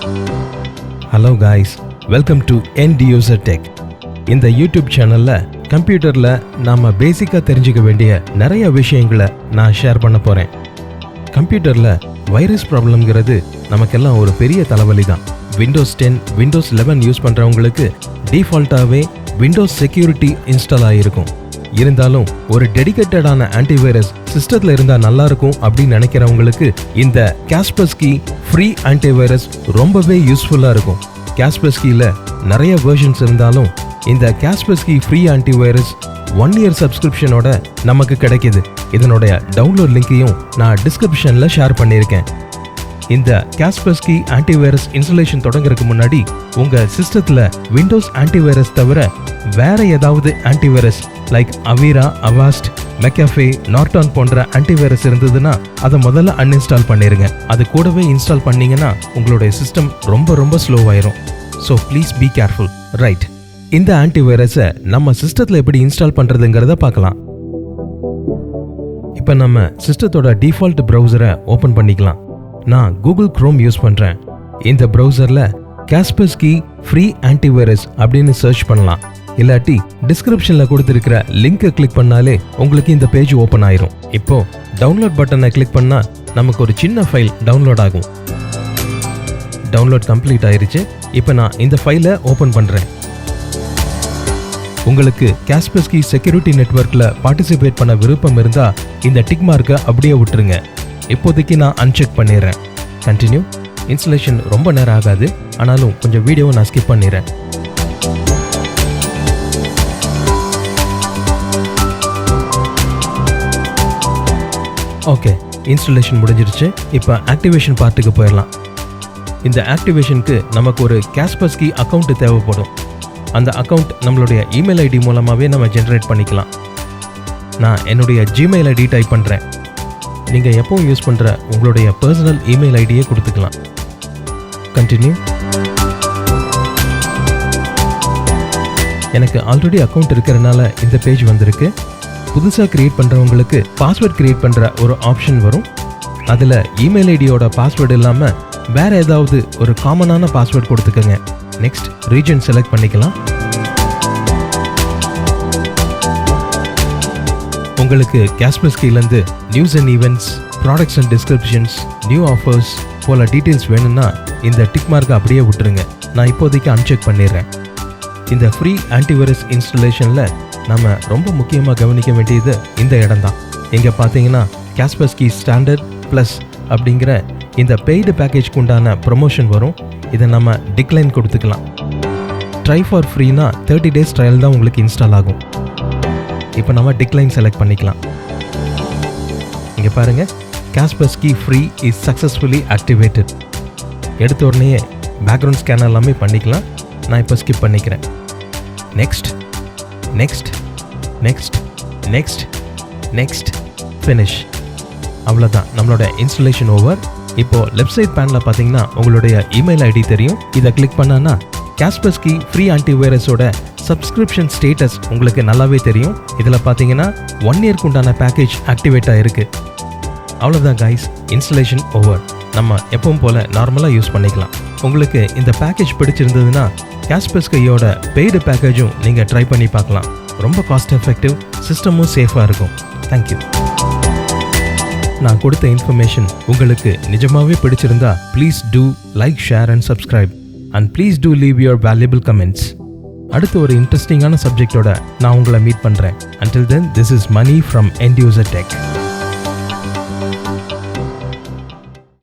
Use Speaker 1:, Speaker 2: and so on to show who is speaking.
Speaker 1: Hello guys, welcome to end user tech. இந்த YouTube சேனலில் கம்ப்யூட்டரில் நாம் பேசிக்காக தெரிஞ்சுக்க வேண்டிய நிறைய விஷயங்களை நான் ஷேர் பண்ண போகிறேன். கம்ப்யூட்டரில் வைரஸ் ப்ராப்ளம்ங்கிறது நமக்கெல்லாம் ஒரு பெரிய தலைவலி தான். விண்டோஸ் 10, விண்டோஸ் 11 யூஸ் பண்ணுறவங்களுக்கு டிஃபால்ட்டாகவே விண்டோஸ் செக்யூரிட்டி இன்ஸ்டால் ஆகிருக்கும். இருந்தாலும் ஒரு டெடிகேட்டடான ஆன்டிவைரஸ் சிஸ்டத்தில் இருந்தால் நல்லாயிருக்கும் அப்படின்னு நினைக்கிறவங்களுக்கு இந்த காஸ்பர்ஸ்கி ஃப்ரீ ஆன்டிவைரஸ் ரொம்பவே யூஸ்ஃபுல்லாக இருக்கும். காஸ்பர்ஸ்கியில் நிறைய வெர்ஷன்ஸ் இருந்தாலும் இந்த காஸ்பர்ஸ்கி ஃப்ரீ ஆன்டிவைரஸ் 1 year சப்ஸ்கிரிப்ஷனோட நமக்கு கிடைக்கிது. இதனுடைய டவுன்லோட் லிங்கையும் நான் டிஸ்கிரிப்ஷனில் ஷேர் பண்ணியிருக்கேன். இந்த காஸ்பர்ஸ்கி ஆன்டிவைரஸ் இன்ஸ்டாலேஷன் தொடங்குறதுக்கு முன்னாடி உங்கள் சிஸ்டத்தில் விண்டோஸ் ஆன்டிவைரஸ் தவிர வேற ஏதாவது ஆன்டிவைரஸ் லைக் அவீரா, அவாஸ்ட், மெக்காஃபே, நார்டான் போன்ற ஆன்டிவைரஸ் இருந்ததுன்னா அதை முதல்ல அன்இன்ஸ்டால் பண்ணிடுங்க. அது கூடவே இன்ஸ்டால் பண்ணீங்கன்னா உங்களுடைய சிஸ்டம் ரொம்ப ஸ்லோவாயிரும். So please be careful. Right, இந்த ஆன்டிவைரஸை நம்ம சிஸ்டத்தில் எப்படி இன்ஸ்டால் பண்ணுறதுங்கிறத பார்க்கலாம். இப்போ நம்ம சிஸ்டத்தோட டிஃபால்ட் ப்ரௌசரை ஓப்பன் பண்ணிக்கலாம். நான் கூகுள் குரோம் யூஸ் பண்ணுறேன். இந்த ப்ரௌசரில் காஸ்பர்ஸ்கி ஃப்ரீ ஆன்டிவைரஸ் அப்படின்னு சர்ச் பண்ணலாம். இல்லாட்டி டிஸ்கிரிப்ஷனில் கொடுத்துருக்கிற லிங்கை கிளிக் பண்ணாலே உங்களுக்கு இந்த பேஜ் ஓப்பன் ஆயிரும். இப்போ டவுன்லோட் பட்டனை கிளிக் பண்ணால் நமக்கு ஒரு சின்ன ஃபைல் டவுன்லோட் ஆகும். டவுன்லோட் கம்ப்ளீட் ஆயிருச்சு. இப்போ நான் இந்த ஃபைலை ஓப்பன் பண்ணுறேன். உங்களுக்கு காஸ்பர்ஸ்கி செக்யூரிட்டி நெட்வொர்க்கில் பார்ட்டிசிபேட் பண்ண விருப்பம் இருந்தால் இந்த டிக் மார்க்கை அப்படியே விட்டுருங்க. இப்போதைக்கு நான் அன்செக் பண்ணிடுறேன். கண்டினியூ. இன்ஸ்டாலேஷன் ரொம்ப நேரம் ஆகாது, ஆனாலும் கொஞ்சம் வீடியோவை நான் ஸ்கிப் பண்ணிடுறேன். ஓகே, இன்ஸ்டாலேஷன் முடிஞ்சிருச்சு. இப்போ ஆக்டிவேஷன் பார்ட்டுக்கு போயிடலாம். இந்த ஆக்டிவேஷனுக்கு நமக்கு ஒரு காஸ்பர்ஸ்கி அக்கௌண்ட் தேவைப்படும். அந்த அக்கௌண்ட் நம்மளுடைய இமெயில் ஐடி மூலமாகவே நம்ம ஜென்ரேட் பண்ணிக்கலாம். நான் என்னுடைய ஜிமெயில் ஐடி டைப் பண்ணுறேன். நீங்கள் எப்பவும் யூஸ் பண்ணுற உங்களுடைய பர்சனல் இமெயில் ஐடியை கொடுத்துக்கலாம். கண்டினியூ. எனக்கு ஆல்ரெடி அக்கௌண்ட் இருக்கிறதுனால இந்த பேஜ் வந்திருக்கு. புதுசாக கிரியேட் பண்ணுறவங்களுக்கு பாஸ்வேர்ட் கிரியேட் பண்ணுற ஒரு ஆப்ஷன் வரும். அதில் இமெயில் ஐடியோட பாஸ்வேர்டு இல்லாமல் வேறு ஏதாவது ஒரு காமனான பாஸ்வேர்ட் கொடுத்துக்கோங்க. நெக்ஸ்ட் ரீஜன் செலக்ட் பண்ணிக்கலாம். உங்களுக்கு காஸ்பர்ஸ்கிலேருந்து news and events, products and descriptions, new offers போல டீட்டெயில்ஸ் வேணும்னா இந்த டிக் மார்க்கை அப்படியே விட்டுருங்க. நான் இப்போதைக்கு அன்செக் பண்ணிடுறேன். இந்த ஃப்ரீ ஆன்டிவைரஸ் இன்ஸ்டாலேஷனில் நம்ம ரொம்ப முக்கியமாக கவனிக்க வேண்டியது இந்த இடம் தான். இங்கே பார்த்தீங்கன்னா காஸ்பர்ஸ்கி ஸ்டாண்டர்ட் ப்ளஸ் அப்படிங்கிற இந்த பெய்டு பேக்கேஜ்க்கு உண்டான ப்ரொமோஷன் வரும். இதை நம்ம டிக்ளைன் கொடுத்துக்கலாம். ட்ரை ஃபார் ஃப்ரீனா 30 days ட்ரையல் தான் உங்களுக்கு இன்ஸ்டால் ஆகும். இப்போ நம்ம டிக்ளைன் செலக்ட் பண்ணிக்கலாம். இங்கே பாருங்கள், Kaspersky free is successfully activated. எடுத்த உடனே பேக்ரவுண்ட் ஸ்கேன் எல்லாமே பண்ணிக்கலாம். நான் இப்போ ஸ்கிப் பண்ணிக்கிறேன். Next next next next next finish. அவ்வளோதான், நம்மளோட இன்ஸ்டாலேஷன் ஓவர். இப்போது லெஃப்ட் சைட் பேனில் பார்த்தீங்கன்னா உங்களுடைய இமெயில் ஐடி தெரியும். இதை கிளிக் பண்ணான்னா காஸ்பர்ஸ்கி ஃப்ரீ ஆன்டிவைரஸோட சப்ஸ்கிரிப்ஷன் ஸ்டேட்டஸ் உங்களுக்கு நல்லாவே தெரியும். இதில் பார்த்தீங்கன்னா 1 year உண்டான பேக்கேஜ் ஆக்டிவேட் ஆகிருக்கு. அவ்வளோதான் கைஸ், இன்ஸ்டாலேஷன் ஓவர். நம்ம எப்பவும் போல் நார்மலாக யூஸ் பண்ணிக்கலாம். உங்களுக்கு இந்த பேக்கேஜ் பிடிச்சிருந்ததுன்னா காஸ்பர்ஸ்கியோட பெய்டு பேக்கேஜும் நீங்கள் ட்ரை பண்ணி பார்க்கலாம். ரொம்ப காஸ்ட் எஃபெக்டிவ், சிஸ்டமும் சேஃபாக இருக்கும். தேங்க்யூ. நான் கொடுத்த இன்ஃபர்மேஷன் உங்களுக்கு நிஜமாகவே பிடிச்சிருந்தா please do like, share and subscribe. And please do leave your valuable comments. அடுத்து ஒரு இன்ட்ரெஸ்டிங்கான சப்ஜெக்டோட நான் உங்களை மீட் பண்ணுறேன். Until then, this is Mani from End User Tech.